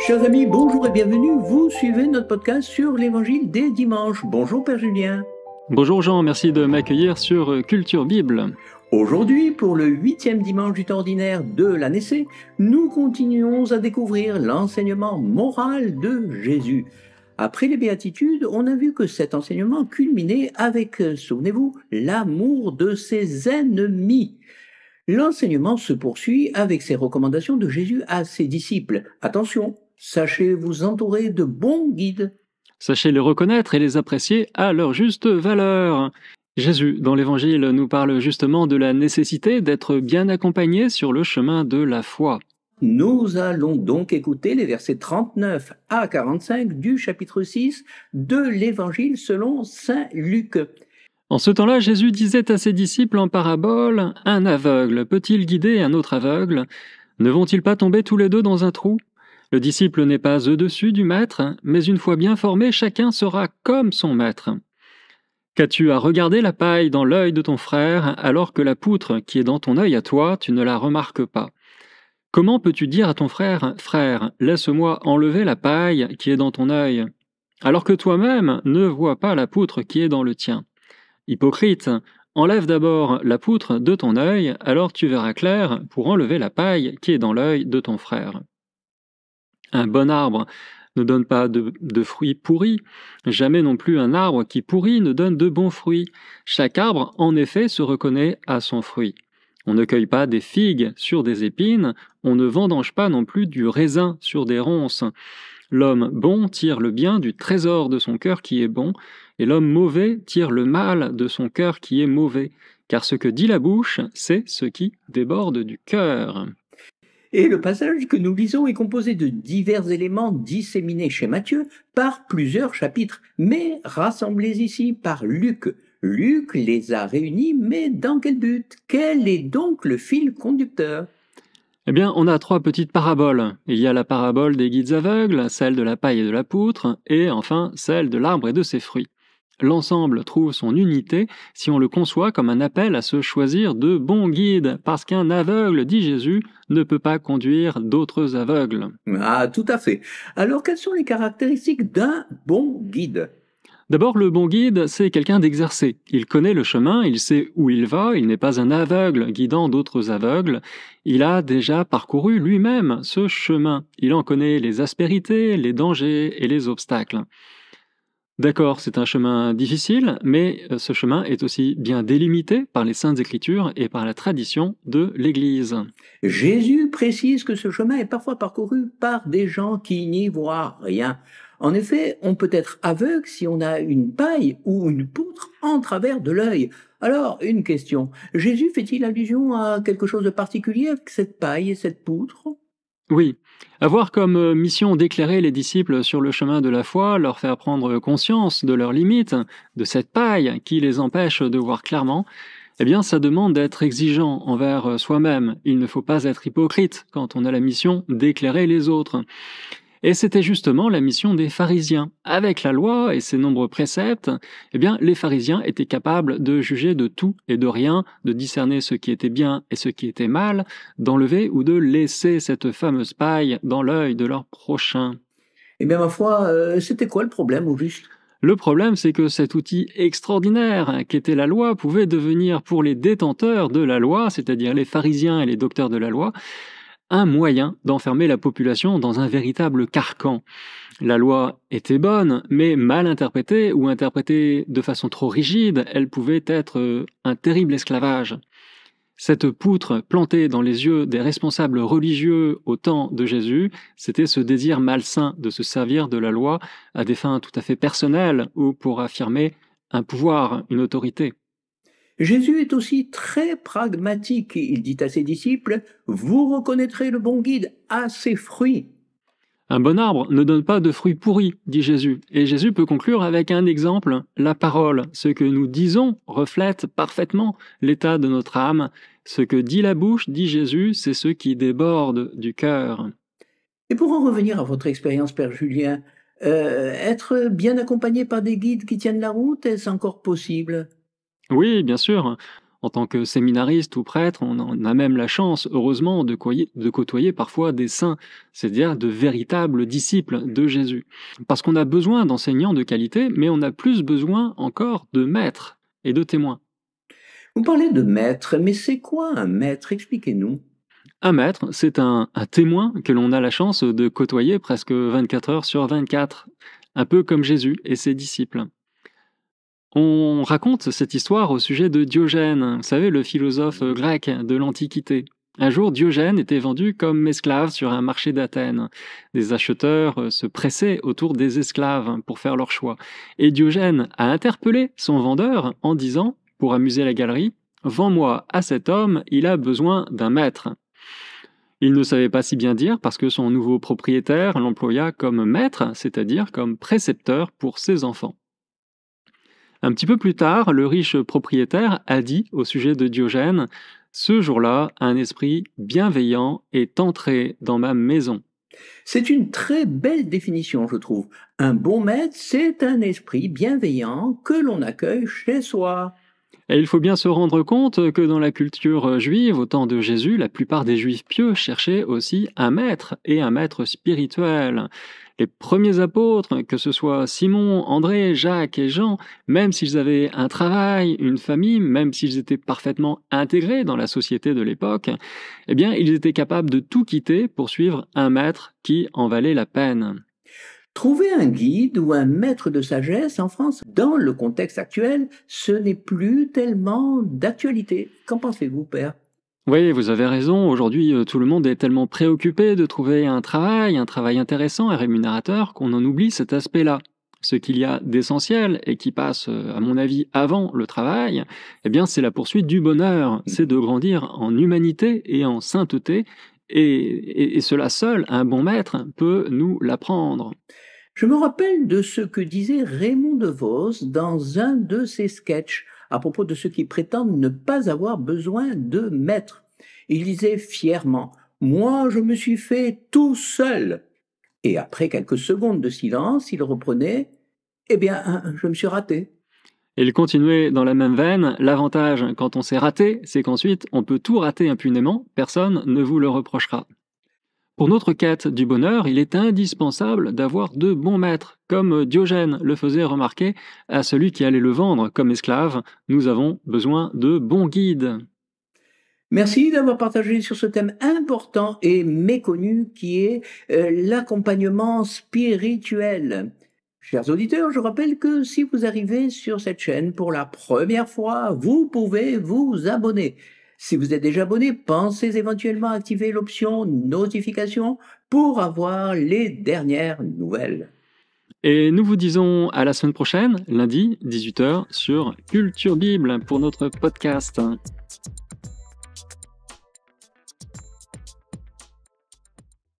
Chers amis, bonjour et bienvenue. Vous suivez notre podcast sur l'évangile des dimanches. Bonjour Père Julien. Bonjour Jean, merci de m'accueillir sur Culture Bible. Aujourd'hui, pour le 8e dimanche du temps ordinaire de l'année C, nous continuons à découvrir l'enseignement moral de Jésus. Après les béatitudes, on a vu que cet enseignement culminait avec, souvenez-vous, l'amour de ses ennemis. L'enseignement se poursuit avec ces recommandations de Jésus à ses disciples. Attention, sachez vous entourer de bons guides. Sachez les reconnaître et les apprécier à leur juste valeur. Jésus, dans l'Évangile, nous parle justement de la nécessité d'être bien accompagné sur le chemin de la foi. Nous allons donc écouter les versets 39 à 45 du chapitre 6 de l'Évangile selon saint Luc. En ce temps-là, Jésus disait à ses disciples en parabole, « Un aveugle peut-il guider un autre aveugle? Ne vont-ils pas tomber tous les deux dans un trou? Le disciple n'est pas au-dessus du maître, mais une fois bien formé, chacun sera comme son maître. Qu'as-tu à regarder la paille dans l'œil de ton frère, alors que la poutre qui est dans ton œil à toi, tu ne la remarques pas? Comment peux-tu dire à ton frère, « Frère, laisse-moi enlever la paille qui est dans ton œil », alors que toi-même ne vois pas la poutre qui est dans le tien? Hypocrite, enlève d'abord la poutre de ton œil, alors tu verras clair pour enlever la paille qui est dans l'œil de ton frère. Un bon arbre ne donne pas de fruits pourris, jamais non plus un arbre qui pourrit ne donne de bons fruits. Chaque arbre, en effet, se reconnaît à son fruit. On ne cueille pas des figues sur des épines, on ne vendange pas non plus du raisin sur des ronces. L'homme bon tire le bien du trésor de son cœur qui est bon, et l'homme mauvais tire le mal de son cœur qui est mauvais, car ce que dit la bouche, c'est ce qui déborde du cœur. » Et le passage que nous lisons est composé de divers éléments disséminés chez Matthieu par plusieurs chapitres, mais rassemblés ici par Luc. Luc les a réunis, mais dans quel but? Quel est donc le fil conducteur? Eh bien, on a trois petites paraboles. Il y a la parabole des guides aveugles, celle de la paille et de la poutre, et enfin celle de l'arbre et de ses fruits. L'ensemble trouve son unité si on le conçoit comme un appel à se choisir de bons guides, parce qu'un aveugle, dit Jésus, ne peut pas conduire d'autres aveugles. Ah, tout à fait. Alors, quelles sont les caractéristiques d'un bon guide? D'abord, le bon guide, c'est quelqu'un d'exercé. Il connaît le chemin, il sait où il va, il n'est pas un aveugle guidant d'autres aveugles. Il a déjà parcouru lui-même ce chemin. Il en connaît les aspérités, les dangers et les obstacles. D'accord, c'est un chemin difficile, mais ce chemin est aussi bien délimité par les Saintes Écritures et par la tradition de l'Église. Jésus précise que ce chemin est parfois parcouru par des gens qui n'y voient rien. En effet, on peut être aveugle si on a une paille ou une poutre en travers de l'œil. Alors, une question. Jésus fait-il allusion à quelque chose de particulier avec cette paille et cette poutre? Oui, avoir comme mission d'éclairer les disciples sur le chemin de la foi, leur faire prendre conscience de leurs limites, de cette paille qui les empêche de voir clairement, eh bien ça demande d'être exigeant envers soi-même. Il ne faut pas être hypocrite quand on a la mission d'éclairer les autres. Et c'était justement la mission des pharisiens. Avec la loi et ses nombreux préceptes, eh bien, les pharisiens étaient capables de juger de tout et de rien, de discerner ce qui était bien et ce qui était mal, d'enlever ou de laisser cette fameuse paille dans l'œil de leur prochain. Eh bien, ma foi, c'était quoi le problème au juste? Le problème, c'est que cet outil extraordinaire qu'était la loi pouvait devenir pour les détenteurs de la loi, c'est-à-dire les pharisiens et les docteurs de la loi, un moyen d'enfermer la population dans un véritable carcan. La loi était bonne, mais mal interprétée ou interprétée de façon trop rigide, elle pouvait être un terrible esclavage. Cette poutre plantée dans les yeux des responsables religieux au temps de Jésus, c'était ce désir malsain de se servir de la loi à des fins tout à fait personnelles ou pour affirmer un pouvoir, une autorité. Jésus est aussi très pragmatique. Il dit à ses disciples, « Vous reconnaîtrez le bon guide à ses fruits. » Un bon arbre ne donne pas de fruits pourris, dit Jésus. Et Jésus peut conclure avec un exemple. La parole, ce que nous disons, reflète parfaitement l'état de notre âme. Ce que dit la bouche, dit Jésus, c'est ce qui déborde du cœur. Et pour en revenir à votre expérience, Père Julien, être bien accompagné par des guides qui tiennent la route, est-ce encore possible? Oui, bien sûr. En tant que séminariste ou prêtre, on en a même la chance, heureusement, de côtoyer parfois des saints, c'est-à-dire de véritables disciples de Jésus. Parce qu'on a besoin d'enseignants de qualité, mais on a plus besoin encore de maîtres et de témoins. Vous parlez de maître, mais c'est quoi un maître? Expliquez-nous. Un maître, c'est un témoin que l'on a la chance de côtoyer presque 24 heures sur 24, un peu comme Jésus et ses disciples. On raconte cette histoire au sujet de Diogène, vous savez, le philosophe grec de l'Antiquité. Un jour, Diogène était vendu comme esclave sur un marché d'Athènes. Des acheteurs se pressaient autour des esclaves pour faire leur choix. Et Diogène a interpellé son vendeur en disant, pour amuser la galerie, « Vends-moi à cet homme, il a besoin d'un maître ». Il ne savait pas si bien dire parce que son nouveau propriétaire l'employa comme maître, c'est-à-dire comme précepteur pour ses enfants. Un petit peu plus tard, le riche propriétaire a dit au sujet de Diogène « Ce jour-là, un esprit bienveillant est entré dans ma maison ». C'est une très belle définition, je trouve. Un bon maître, c'est un esprit bienveillant que l'on accueille chez soi. Et il faut bien se rendre compte que dans la culture juive, au temps de Jésus, la plupart des juifs pieux cherchaient aussi un maître, et un maître spirituel. Les premiers apôtres, que ce soit Simon, André, Jacques et Jean, même s'ils avaient un travail, une famille, même s'ils étaient parfaitement intégrés dans la société de l'époque, eh bien, ils étaient capables de tout quitter pour suivre un maître qui en valait la peine. Trouver un guide ou un maître de sagesse en France, dans le contexte actuel, ce n'est plus tellement d'actualité. Qu'en pensez-vous, Père? Oui, vous avez raison. Aujourd'hui, tout le monde est tellement préoccupé de trouver un travail intéressant et rémunérateur, qu'on en oublie cet aspect-là. Ce qu'il y a d'essentiel et qui passe, à mon avis, avant le travail, eh bien, c'est la poursuite du bonheur. C'est de grandir en humanité et en sainteté, et cela seul, un bon maître, peut nous l'apprendre. Je me rappelle de ce que disait Raymond DeVos dans un de ses sketchs à propos de ceux qui prétendent ne pas avoir besoin de maître. Il disait fièrement: Moi, je me suis fait tout seul. Et après quelques secondes de silence, il reprenait: Eh bien, je me suis raté. Et il continuait dans la même veine, l'avantage quand on s'est raté, c'est qu'ensuite on peut tout rater impunément, personne ne vous le reprochera. Pour notre quête du bonheur, il est indispensable d'avoir de bons maîtres, comme Diogène le faisait remarquer à celui qui allait le vendre comme esclave. Nous avons besoin de bons guides. Merci d'avoir partagé sur ce thème important et méconnu qui est l'accompagnement spirituel. Chers auditeurs, je rappelle que si vous arrivez sur cette chaîne pour la première fois, vous pouvez vous abonner. Si vous êtes déjà abonné, pensez éventuellement à activer l'option notification pour avoir les dernières nouvelles. Et nous vous disons à la semaine prochaine, lundi, 18h, sur Culture Bible pour notre podcast.